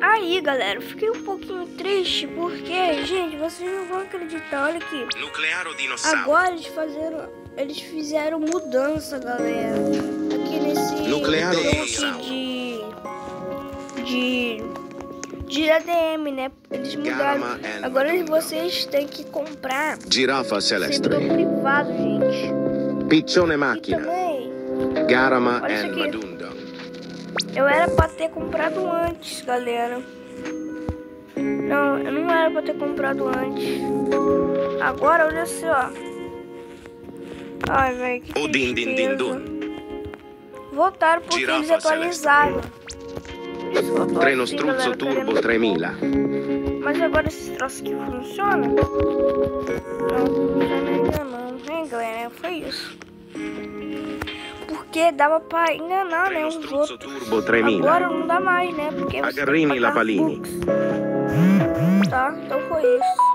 Aí, galera, eu fiquei um pouquinho triste porque, gente, vocês não vão acreditar, olha aqui. Nuclearo dinossauro. Agora eles fizeram mudança, galera. Aqui nesse Nuclearo de ADM, né? Eles mudaram. Agora vocês têm que comprar Girafa celeste. servidor privado, gente. Piccione E macchina. também, Garama olha isso and aqui. Madundam. Eu era pra ter comprado antes, galera. Não, eu não era pra ter comprado antes. Agora, olha só. Ai, velho, que tristeza. Voltaram porque Girafa eles atualizaram. Isso que eu tô Treno assim, struzzo galera, turbo querendo 3000. Mas agora esse troço aqui funciona? Não funciona ainda não. Hein, galera? Foi isso. Porque dava pra enganar, né, os outros. Turbo 3000. Agora não dá mais, né? Porque você tem que Agarrini pagar Lapalini. bucks. Tá, então foi isso.